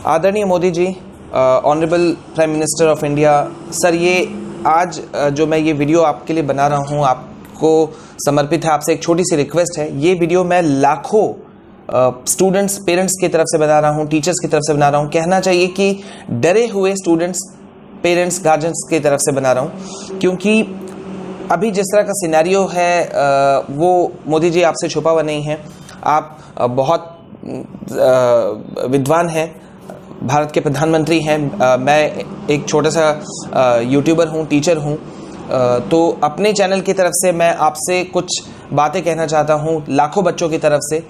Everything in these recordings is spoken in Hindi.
आदरणीय Modi ji, honourable prime minister of India sir, ये आज जो मैं ये वीडियो आपके लिए बना रहा हूँ आपको समर्पित है। आपसे एक छोटी सी रिक्वेस्ट है, ये वीडियो मैं लाखों स्टूडेंट्स पेरेंट्स की तरफ से बना रहा हूँ, टीचर्स की तरफ से बना रहा हूँ। कहना चाहिए कि डरे हुए स्टूडेंट्स, पेरेंट्स, गार्जियंस की तरफ से बना रहा हूँ, क्योंकि अभी जिस तरह का सिनेरियो है वो मोदी जी आपसे छुपा हुआ नहीं है। आप बहुत विद्वान हैं, भारत के प्रधानमंत्री हैं, मैं एक छोटा सा यूट्यूबर हूं, टीचर हूं, तो अपने चैनल की तरफ से मैं आपसे कुछ बातें कहना चाहता हूं, लाखों बच्चों की तरफ से,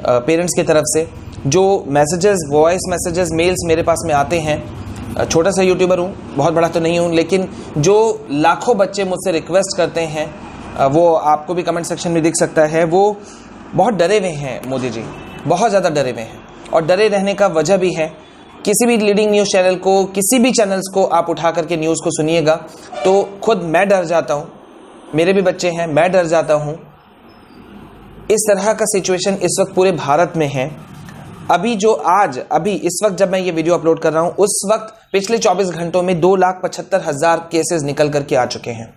पेरेंट्स की तरफ से। जो मैसेजेस, वॉइस मैसेजेस, मेल्स मेरे पास में आते हैं, छोटा सा यूट्यूबर हूं, बहुत बड़ा तो नहीं हूं, लेकिन जो लाखों बच्चे मुझसे रिक्वेस्ट करते हैं, वो आपको भी कमेंट सेक्शन में दिख सकता है, वो बहुत डरे हुए हैं मोदी जी, बहुत ज़्यादा डरे हुए हैं। और डरे रहने का वजह भी है, किसी भी लीडिंग न्यूज़ चैनल को, किसी भी चैनल्स को आप उठा करके न्यूज़ को सुनिएगा तो खुद मैं डर जाता हूँ, मेरे भी बच्चे हैं, मैं डर जाता हूँ। इस तरह का सिचुएशन इस वक्त पूरे भारत में है। अभी इस वक्त जब मैं ये वीडियो अपलोड कर रहा हूँ, उस वक्त पिछले 24 घंटों में 2,75,000 केसेस निकल करके आ चुके हैं।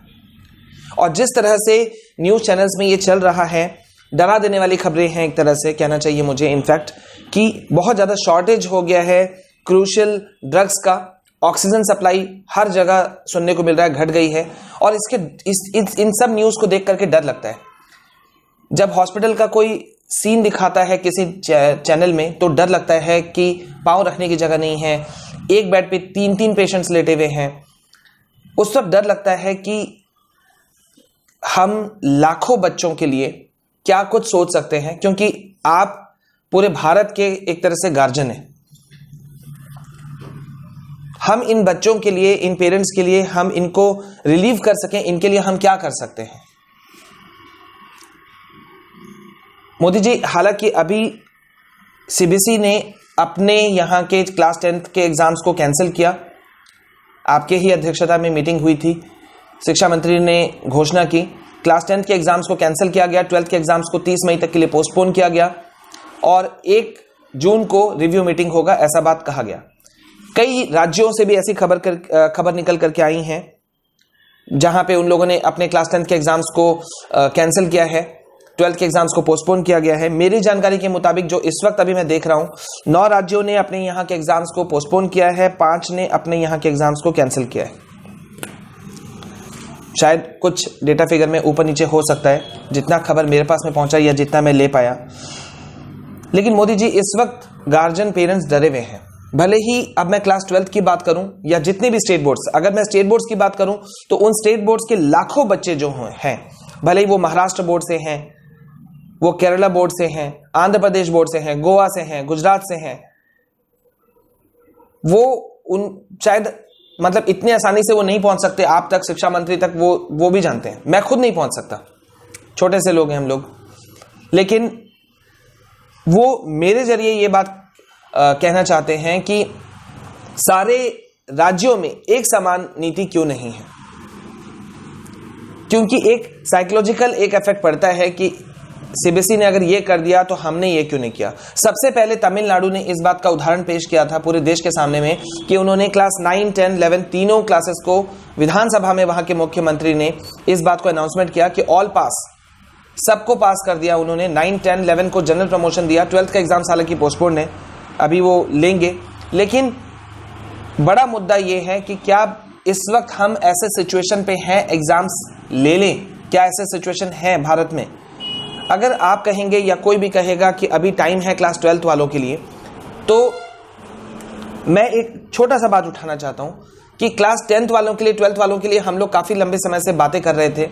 और जिस तरह से न्यूज़ चैनल्स में ये चल रहा है, डरा देने वाली खबरें हैं एक तरह से, कहना चाहिए मुझे इनफैक्ट, कि बहुत ज़्यादा शॉर्टेज हो गया है क्रूशियल ड्रग्स का, ऑक्सीजन सप्लाई हर जगह सुनने को मिल रहा है घट गई है। और इन सब न्यूज़ को देख करके डर लगता है। जब हॉस्पिटल का कोई सीन दिखाता है किसी चैनल में तो डर लगता है कि पाँव रखने की जगह नहीं है, एक बेड पे 3-3 पेशेंट्स लेटे हुए हैं। उस वक्त डर लगता है कि हम लाखों बच्चों के लिए क्या कुछ सोच सकते हैं, क्योंकि आप पूरे भारत के एक तरह से गार्जियन हैं। हम इन बच्चों के लिए, इन पेरेंट्स के लिए, हम इनको रिलीव कर सकें, इनके लिए हम क्या कर सकते हैं। मोदी जी, हालांकि अभी सीबीएसई ने अपने यहाँ के क्लास 10th के एग्जाम्स को कैंसिल किया। आपके ही अध्यक्षता में मीटिंग हुई थी, शिक्षा मंत्री ने घोषणा की, क्लास 10th के एग्जाम्स को कैंसिल किया गया, 12th के एग्जाम्स को 30 मई तक के लिए पोस्टपोन किया गया और 1 जून को रिव्यू मीटिंग होगा, ऐसा बात कहा गया। कई राज्यों से भी ऐसी खबर निकल करके आई हैं जहां पे उन लोगों ने अपने क्लास 10th के एग्जाम्स को कैंसिल किया है, 12th के एग्जाम्स को पोस्टपोन किया गया है। मेरी जानकारी के मुताबिक जो इस वक्त अभी मैं देख रहा हूं, 9 राज्यों ने अपने यहाँ के एग्जाम्स को पोस्टपोन किया है, 5 ने अपने यहाँ के एग्जाम्स को कैंसिल किया है। शायद कुछ डेटा फिगर में ऊपर नीचे हो सकता है, जितना खबर मेरे पास में पहुंचा या जितना मैं ले पाया। लेकिन मोदी जी, इस वक्त गार्जियन, पेरेंट्स डरे हुए हैं। भले ही अब मैं क्लास 12th की बात करूं या जितने भी स्टेट बोर्ड्स, अगर मैं स्टेट बोर्ड्स की बात करूं तो उन स्टेट बोर्ड्स के लाखों बच्चे जो हैं, भले ही वो महाराष्ट्र बोर्ड से हैं, वो केरला बोर्ड से हैं, आंध्र प्रदेश बोर्ड से हैं, गोवा से हैं, गुजरात से हैं, वो उन शायद मतलब इतनी आसानी से वो नहीं पहुंच सकते आप तक, शिक्षा मंत्री तक, वो भी जानते हैं। मैं खुद नहीं पहुंच सकता, छोटे से लोग हैं हम लोग। लेकिन वो मेरे जरिए ये बात कहना चाहते हैं कि सारे राज्यों में एक समान नीति क्यों नहीं है, क्योंकि एक साइकोलॉजिकल एक इफेक्ट पड़ता है कि सीबीएसई ने अगर ये कर दिया तो हमने ये क्यों नहीं किया। सबसे पहले तमिलनाडु ने इस बात का उदाहरण पेश किया था पूरे देश के सामने में कि उन्होंने क्लास 9, 10, 11 तीनों क्लासेस को विधानसभा में, वहां के मुख्यमंत्री ने इस बात को अनाउंसमेंट किया कि ऑल पास, सबको पास कर दिया उन्होंने। 9, 10, 11 को जनरल प्रमोशन दिया। 12th का एग्जाम हालांकि पोस्टपोन्ड है, अभी वो लेंगे। लेकिन बड़ा मुद्दा ये है कि क्या इस वक्त हम ऐसे सिचुएशन पे हैं एग्जाम्स ले लें? क्या ऐसे सिचुएशन है भारत में? अगर आप कहेंगे या कोई भी कहेगा कि अभी टाइम है क्लास 12th वालों के लिए, तो मैं एक छोटा सा बात उठाना चाहता हूं कि क्लास 10th वालों के लिए, 12th वालों के लिए हम लोग काफी लंबे समय से बातें कर रहे थे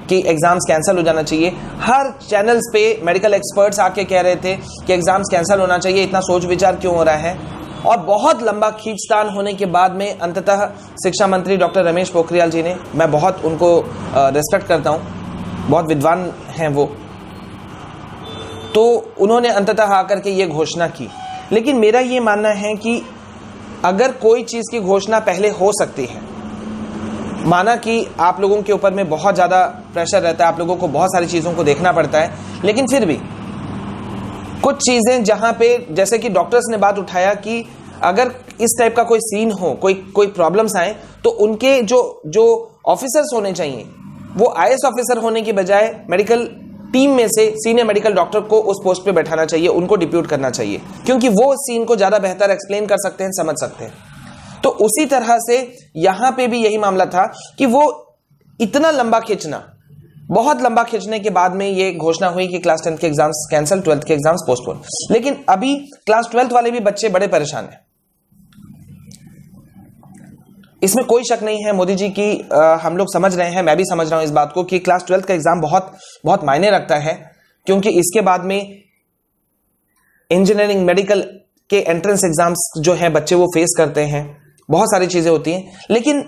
कि एग्जाम्स कैंसिल हो जाना चाहिए। हर चैनल्स पे मेडिकल एक्सपर्ट्स आके कह रहे थे कि एग्जाम्स कैंसिल होना चाहिए, इतना सोच विचार क्यों हो रहा है। और बहुत लंबा खींचतान होने के बाद में अंततः शिक्षा मंत्री डॉक्टर रमेश पोखरियाल जी ने, मैं बहुत उनको रिस्पेक्ट करता हूं, बहुत विद्वान हैं वो, तो उन्होंने अंततः आकर के ये घोषणा की। लेकिन मेरा ये मानना है कि अगर कोई चीज की घोषणा पहले हो सकती है, माना कि आप लोगों के ऊपर में बहुत ज्यादा प्रेशर रहता है, आप लोगों को बहुत सारी चीजों को देखना पड़ता है, लेकिन फिर भी कुछ चीजें जहां पे, जैसे कि डॉक्टर्स ने बात उठाया कि अगर इस टाइप का कोई सीन हो, कोई प्रॉब्लम्स आए, तो उनके जो ऑफिसर्स होने चाहिए वो आईएएस ऑफिसर होने की बजाय मेडिकल टीम में से सीनियर मेडिकल डॉक्टर को उस पोस्ट पे बैठाना चाहिए, उनको डिप्यूट करना चाहिए, क्योंकि वो सीन को ज्यादा बेहतर एक्सप्लेन कर सकते हैं, समझ सकते हैं। तो उसी तरह से यहां पे भी यही मामला था कि वो इतना लंबा खींचना, बहुत लंबा खींचने के बाद में ये घोषणा हुई कि क्लास 10 के एग्जाम्स कैंसिल, 12th के एग्जाम्स पोस्टपोन। लेकिन अभी क्लास 12th वाले भी बच्चे बड़े परेशान हैं। इसमें कोई शक नहीं है मोदी जी की, हम लोग समझ रहे हैं, मैं भी समझ रहा हूं इस बात को कि क्लास 12th का एग्जाम बहुत बहुत मायने रखता है, क्योंकि इसके बाद में इंजीनियरिंग, मेडिकल के एंट्रेंस एग्जाम्स जो है बच्चे वो फेस करते हैं, बहुत सारी चीजें होती हैं। लेकिन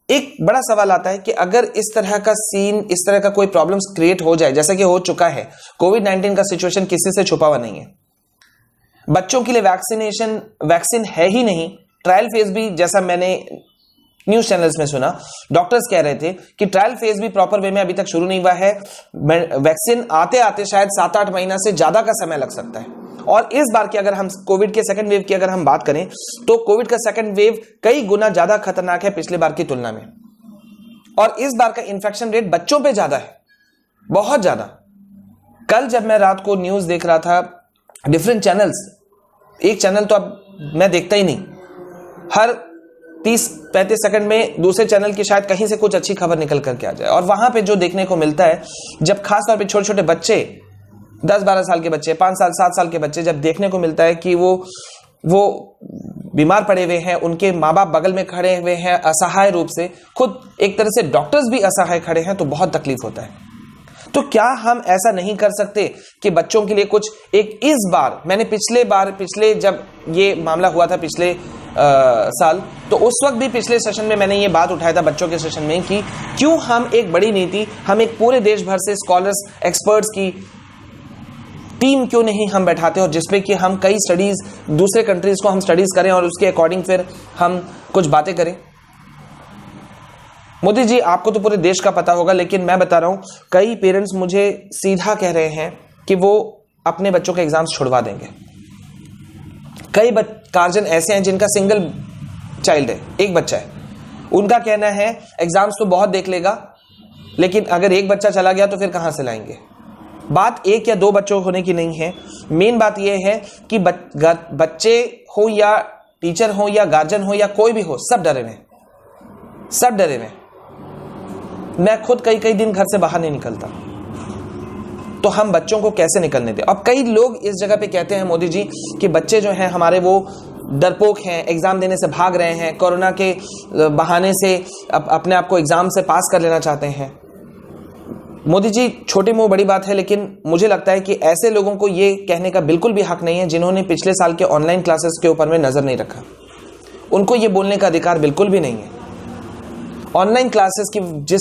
एक बड़ा सवाल आता है कि अगर इस तरह का सीन, इस तरह का कोई प्रॉब्लम्स क्रिएट हो जाए, जैसे कि हो चुका है, कोविड-19 का सिचुएशन किसी से छुपा हुआ नहीं है, बच्चों के लिए वैक्सीन है ही नहीं, ट्रायल फेज भी, जैसा मैंने न्यूज चैनल्स में सुना, डॉक्टर्स कह रहे थे कि ट्रायल फेज भी प्रॉपर वे में अभी तक शुरू नहीं हुआ है, वैक्सीन आते आते शायद 7-8 महीना से ज्यादा का समय लग सकता है। और इस बार की अगर हम कोविड के सेकंड वेव की अगर हम बात करें, तो कोविड का सेकंड वेव कई गुना ज्यादा खतरनाक है पिछले बार की तुलना में, और इस बार का इन्फेक्शन रेट बच्चों पे ज्यादा है, बहुत ज्यादा। कल जब मैं रात को न्यूज देख रहा था, डिफरेंट चैनल्स, एक चैनल तो अब मैं देखता ही नहीं, हर 30-35 सेकंड में दूसरे चैनल की शायद कहीं से कुछ अच्छी खबर निकल करके आ जाए, और वहां पे जो देखने को मिलता है, जब खास तौर पे छोटे छोटे बच्चे, 10-12 साल के बच्चे, 5 साल 7 साल के बच्चे, जब देखने को मिलता है कि वो बीमार पड़े हुए हैं, उनके माँ बाप बगल में खड़े हुए हैं असहाय रूप से, खुद एक तरह से डॉक्टर्स भी असहाय खड़े हैं, तो बहुत तकलीफ होता है। तो क्या हम ऐसा नहीं कर सकते कि बच्चों के लिए कुछ एक, इस बार मैंने पिछले जब ये मामला हुआ था पिछले साल, तो उस वक्त भी पिछले सेशन में मैंने ये बात उठाया था बच्चों के सेशन में कि क्यों हम एक बड़ी नीति, हम एक पूरे देश भर से स्कॉलर्स, एक्सपर्ट्स की टीम क्यों नहीं हम बैठाते, और जिसपे कि हम कई स्टडीज, दूसरे कंट्रीज को हम स्टडीज करें और उसके अकॉर्डिंग फिर हम कुछ बातें करें। मोदी जी, आपको तो पूरे देश का पता होगा, लेकिन मैं बता रहा हूं, कई पेरेंट्स मुझे सीधा कह रहे हैं कि वो अपने बच्चों के एग्जाम्स छुड़वा देंगे। कई गार्जियन ऐसे हैं जिनका सिंगल चाइल्ड है, एक बच्चा है, उनका कहना है एग्जाम्स तो बहुत देख लेगा, लेकिन अगर एक बच्चा चला गया तो फिर कहां से लाएंगे। बात 1 या 2 बच्चों होने की नहीं है, मेन बात यह है कि बच्चे हो या टीचर हो या गार्जियन हो या कोई भी हो, सब डरे हुए, सब डरे हुए। मैं खुद कई दिन घर से बाहर नहीं निकलता, तो हम बच्चों को कैसे निकलने दें। अब कई लोग इस जगह पे कहते हैं मोदी जी कि बच्चे जो हैं हमारे वो डरपोक हैं, एग्जाम देने से भाग रहे हैं, कोरोना के बहाने से अपने आप को एग्जाम से पास कर लेना चाहते हैं। मोदी जी, छोटी मुंह बड़ी बात है, लेकिन मुझे लगता है कि ऐसे लोगों को ये कहने का बिल्कुल भी हक नहीं है जिन्होंने पिछले साल के ऑनलाइन क्लासेस के ऊपर में नजर नहीं रखा। उनको ये बोलने का अधिकार बिल्कुल भी नहीं है। ऑनलाइन क्लासेस की जिस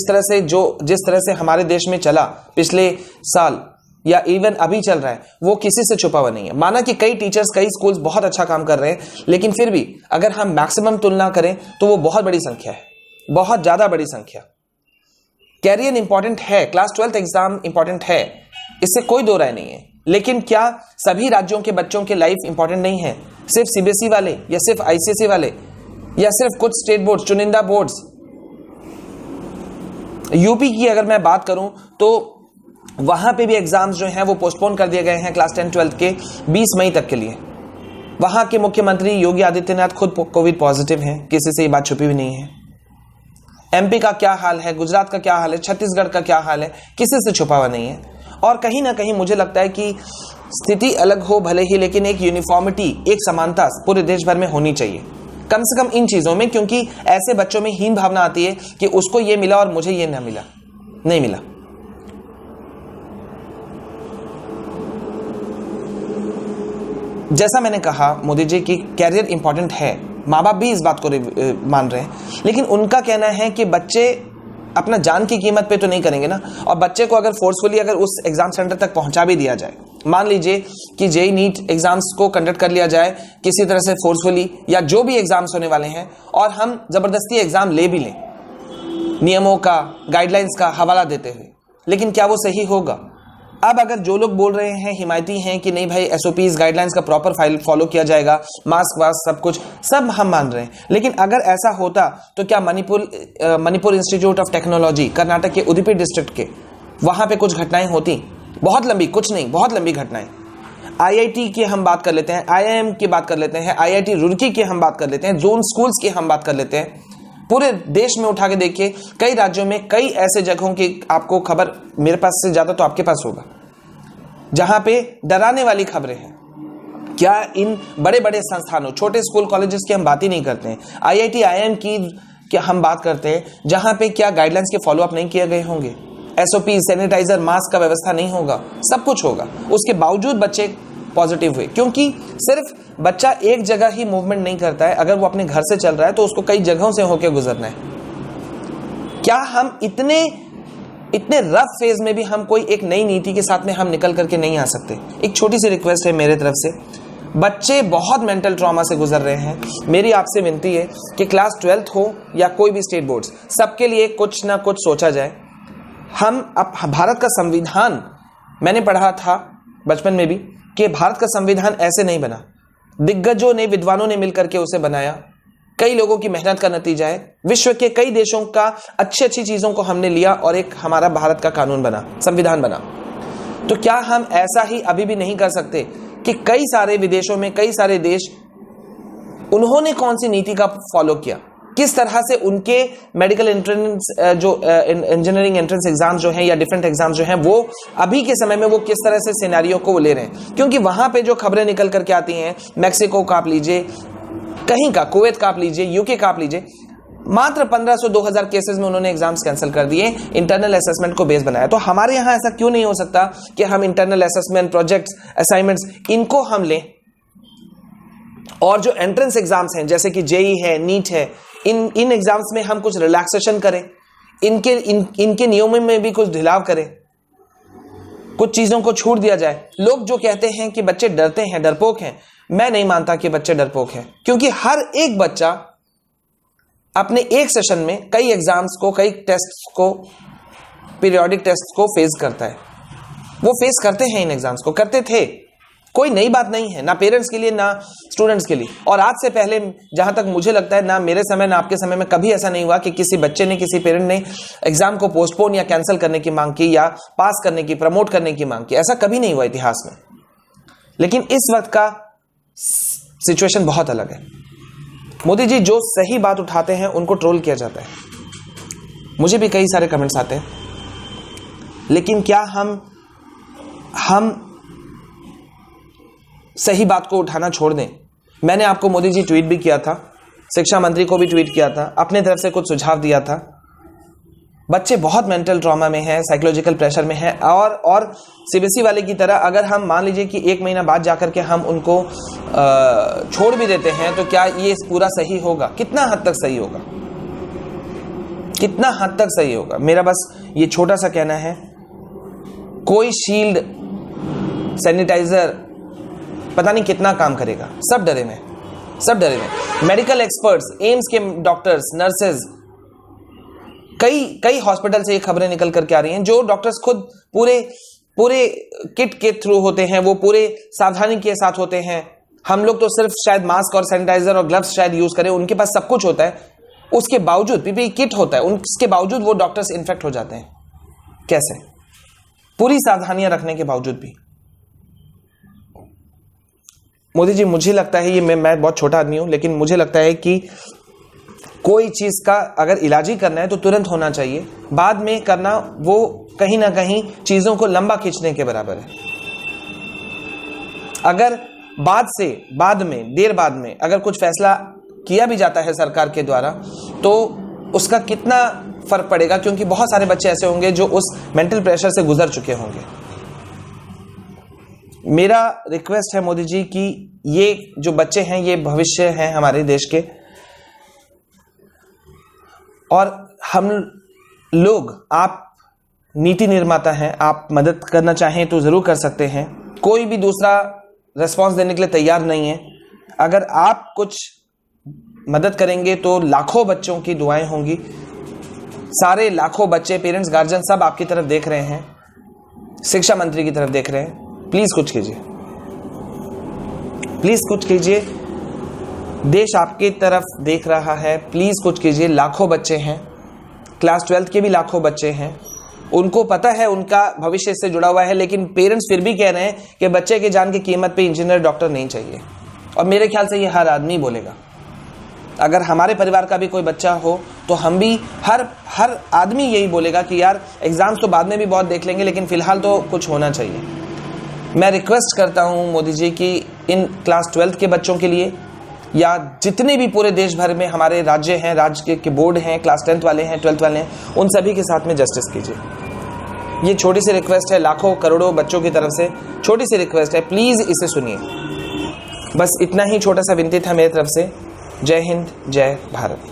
तरह से हमारे देश में चला पिछले साल, या इवन अभी चल रहा है, वो किसी से छुपा हुआ नहीं है। माना कि कई टीचर्स, कई स्कूल्स बहुत अच्छा काम कर रहे हैं, लेकिन फिर भी अगर हम मैक्सिमम तुलना करें तो वो बहुत बड़ी संख्या है, बहुत ज्यादा बड़ी संख्या। कैरियर इंपॉर्टेंट है, क्लास 12th एग्जाम इंपॉर्टेंट है, इससे कोई दो राय नहीं है, लेकिन क्या सभी राज्यों के बच्चों के लाइफ इंपॉर्टेंट नहीं है? सिर्फ सीबीएसई वाले, या सिर्फ आईसीएसई वाले, या सिर्फ कुछ स्टेट बोर्ड, चुनिंदा बोर्ड्स? यूपी की अगर मैं बात करूं तो वहां पे भी एग्जाम्स जो हैं वो पोस्टपोन कर दिए गए हैं क्लास 10-12 के 20 मई तक के लिए। वहां के मुख्यमंत्री योगी आदित्यनाथ खुद कोविड पॉजिटिव हैं, किसी से ये बात छुपी हुई नहीं है। एमपी का क्या हाल है, गुजरात का क्या हाल है, छत्तीसगढ़ का क्या हाल है, किसी से छुपा हुआ नहीं है। और कहीं ना कहीं मुझे लगता है कि स्थिति अलग हो भले ही, लेकिन एक यूनिफॉर्मिटी, एक समानता पूरे देश भर में होनी चाहिए, कम से कम इन चीजों में, क्योंकि ऐसे बच्चों में हीन भावना आती है कि उसको ये मिला और मुझे ये नहीं मिला। जैसा मैंने कहा मोदी जी की कैरियर इंपॉर्टेंट है, माँ बाप भी इस बात को मान रहे हैं, लेकिन उनका कहना है कि बच्चे अपना जान की कीमत पे तो नहीं करेंगे ना। और बच्चे को अगर फोर्सफुली अगर उस एग्जाम सेंटर तक पहुंचा भी दिया जाए, मान लीजिए कि जेईई नीट एग्जाम्स को कंडक्ट कर लिया जाए किसी तरह से फोर्सफुली, या जो भी एग्जाम्स होने वाले हैं, और हम जबरदस्ती एग्जाम ले भी लें नियमों का, गाइडलाइंस का हवाला देते हुए, लेकिन क्या वो सही होगा? अब अगर जो लोग बोल रहे हैं, हिमायती हैं कि नहीं भाई SOPs गाइडलाइंस का प्रॉपर फाइल फॉलो किया जाएगा, मास्क वास्क सब कुछ, सब हम मान रहे हैं, लेकिन अगर ऐसा होता तो क्या Manipur institute of technology Karnataka के उडुपी डिस्ट्रिक्ट के वहां पे कुछ घटनाएं होती? बहुत लंबी, कुछ नहीं, बहुत लंबी घटनाएं। IIT की हम बात कर लेते हैं, IIM की बात कर लेते हैं, IIT रुड़की की हम बात कर लेते हैं, जोन स्कूल्स की हम बात कर लेते हैं। पूरे देश में उठा के देखिए, कई राज्यों में कई ऐसे जगहों की आपको खबर, मेरे पास से ज्यादा तो आपके पास होगा, जहां पे डराने वाली खबरें हैं। क्या इन बड़े बड़े संस्थानों, छोटे स्कूल कॉलेजेस की हम बात ही नहीं करते हैं, IIT IIM की क्या हम बात करते हैं, जहां पे क्या गाइडलाइंस के फॉलो अप नहीं किए गए होंगे, SOP, सैनिटाइजर, मास्क का व्यवस्था नहीं होगा, सब कुछ होगा, उसके बावजूद बच्चे पॉजिटिव हुए। क्योंकि सिर्फ बच्चा एक जगह ही मूवमेंट नहीं करता है, अगर वो अपने घर से चल रहा है तो उसको कई जगहों से होकर गुजरना है। क्या हम इतने रफ फेज में भी हम कोई एक नई नीति के साथ में हम निकल करके नहीं आ सकते? एक छोटी सी रिक्वेस्ट है मेरे तरफ से, बच्चे बहुत मेंटल ट्रॉमा से गुजर रहे हैं, मेरी आपसे विनती है कि क्लास 12th हो या कोई भी स्टेट बोर्ड्स, सबके लिए कुछ ना कुछ सोचा जाए। हम अब भारत का संविधान, मैंने पढ़ा था बचपन में भी कि भारत का संविधान ऐसे नहीं बना, दिग्गजों ने, विद्वानों ने मिलकर के उसे बनाया, कई लोगों की मेहनत का नतीजा है। विश्व के कई देशों का अच्छी अच्छी चीजों को हमने लिया और एक हमारा भारत का कानून बना, संविधान बना। तो क्या हम ऐसा ही अभी भी नहीं कर सकते कि कई सारे विदेशों में, कई सारे देश, उन्होंने कौन सी नीति का फॉलो किया, किस तरह से उनके मेडिकल एंट्रेंस, जो इंजीनियरिंग एंट्रेंस एग्जाम जो हैं या डिफरेंट एग्जाम जो हैं, वो अभी के समय में वो किस तरह से सिनेरियो को ले रहे हैं। क्योंकि वहां पे जो खबरें निकल करके आती हैं, मैक्सिको का आप लीजिए, कहीं का कुवैत का आप लीजिए, यूके का आप लीजिए, मात्र 1500-2000 केसेस में उन्होंने एग्जाम्स कैंसिल कर दिए, इंटरनल असेसमेंट को बेस बनाया। तो हमारे यहां ऐसा क्यों नहीं हो सकता कि हम इंटरनल असेसमेंट, प्रोजेक्ट्स, असाइनमेंट्स, इनको हम लें, और जो एंट्रेंस एग्जाम्स हैं जैसे कि JEE है, नीट है, इन एग्जाम्स में हम कुछ रिलैक्सेशन करें, इनके नियमों में भी कुछ ढिलाव करें, कुछ चीजों को छूट दिया जाए। लोग जो कहते हैं कि बच्चे डरते हैं, डरपोक हैं, मैं नहीं मानता कि बच्चे डरपोक हैं, क्योंकि हर एक बच्चा अपने एक सेशन में कई एग्जाम्स को, कई टेस्ट्स को, पीरियोडिक टेस्ट को फेस करता है। वो फेस करते हैं, इन एग्जाम्स को करते थे, कोई नई बात नहीं है, ना पेरेंट्स के लिए ना स्टूडेंट्स के लिए। और आज से पहले जहां तक मुझे लगता है, ना मेरे समय ना आपके समय में कभी ऐसा नहीं हुआ कि किसी बच्चे ने, किसी पेरेंट ने एग्जाम को पोस्टपोन या कैंसिल करने की मांग की, या पास करने की, प्रमोट करने की मांग की। ऐसा कभी नहीं हुआ इतिहास में। लेकिन इस वक्त का सिचुएशन बहुत अलग है। मोदी जी जो सही बात उठाते हैं उनको ट्रोल किया जाता है, मुझे भी कई सारे कमेंट्स आते हैं, लेकिन क्या हम सही बात को उठाना छोड़ दें? मैंने आपको मोदी जी ट्वीट भी किया था, शिक्षा मंत्री को भी ट्वीट किया था, अपने तरफ से कुछ सुझाव दिया था। बच्चे बहुत मेंटल ट्रॉमा में हैं, साइकोलॉजिकल प्रेशर में हैं, और CBSE वाले की तरह अगर हम मान लीजिए कि 1 महीना बाद जाकर के हम उनको छोड़ भी देते हैं, तो क्या ये पूरा सही होगा? कितना हद तक सही होगा? कितना हद तक सही होगा? मेरा बस ये छोटा सा कहना है, कोई शील्ड, सैनिटाइजर पता नहीं कितना काम करेगा, सब डरे में, सब डरे में। मेडिकल एक्सपर्ट्स, एम्स के डॉक्टर्स, नर्सेज, कई हॉस्पिटल से ये खबरें निकल करके आ रही हैं, जो डॉक्टर्स खुद पूरे किट के थ्रू होते हैं, वो पूरे सावधानी के साथ होते हैं। हम लोग तो सिर्फ शायद मास्क और सैनिटाइजर और ग्लव्स शायद यूज करें, उनके पास सब कुछ होता है, उसके बावजूद PPE किट होता है, उसके बावजूद वो डॉक्टर्स इन्फेक्ट हो जाते हैं। कैसे? पूरी सावधानियां रखने के बावजूद भी। मोदी जी, मुझे लगता है, ये मैं बहुत छोटा आदमी हूं, लेकिन मुझे लगता है कि कोई चीज का अगर इलाज ही करना है तो तुरंत होना चाहिए, बाद में करना वो कहीं ना कहीं चीजों को लंबा खींचने के बराबर है। अगर देर बाद में अगर कुछ फैसला किया भी जाता है सरकार के द्वारा, तो उसका कितना फर्क पड़ेगा, क्योंकि बहुत सारे बच्चे ऐसे होंगे जो उस मेंटल प्रेशर से गुजर चुके होंगे। मेरा रिक्वेस्ट है मोदी जी कि ये जो बच्चे हैं, ये भविष्य हैं हमारे देश के, और हम लोग, आप नीति निर्माता हैं, आप मदद करना चाहें तो जरूर कर सकते हैं। कोई भी दूसरा रेस्पॉन्स देने के लिए तैयार नहीं है। अगर आप कुछ मदद करेंगे तो लाखों बच्चों की दुआएं होंगी, सारे लाखों बच्चे, पेरेंट्स, गार्जियन सब आपकी तरफ देख रहे हैं। शिक्षा मंत्री की तरफ देख रहे हैं, प्लीज कुछ कीजिए, प्लीज कुछ कीजिए। देश आपकी तरफ देख रहा है, प्लीज कुछ कीजिए। लाखों बच्चे हैं, क्लास 12th के भी लाखों बच्चे हैं, उनको पता है उनका भविष्य इससे जुड़ा हुआ है, लेकिन पेरेंट्स फिर भी कह रहे हैं कि बच्चे की जान की कीमत पे इंजीनियर डॉक्टर नहीं चाहिए। और मेरे ख्याल से ये हर आदमी बोलेगा। अगर हमारे परिवार का भी कोई बच्चा हो तो हम भी हर आदमी यही बोलेगा कि यार एग्जाम्स तो बाद में भी बहुत देख लेंगे, लेकिन फिलहाल तो कुछ होना चाहिए। मैं रिक्वेस्ट करता हूं मोदी जी की इन क्लास 12th के बच्चों के लिए, या जितने भी पूरे देश भर में हमारे राज्य हैं, राज्य के बोर्ड हैं, क्लास 10th वाले हैं, 12th वाले हैं, उन सभी के साथ में जस्टिस कीजिए। ये छोटी सी रिक्वेस्ट है, लाखों करोड़ों बच्चों की तरफ से छोटी सी रिक्वेस्ट है, प्लीज इसे सुनिए। बस इतना ही छोटा सा विनती था मेरी तरफ से। जय हिंद, जय भारत।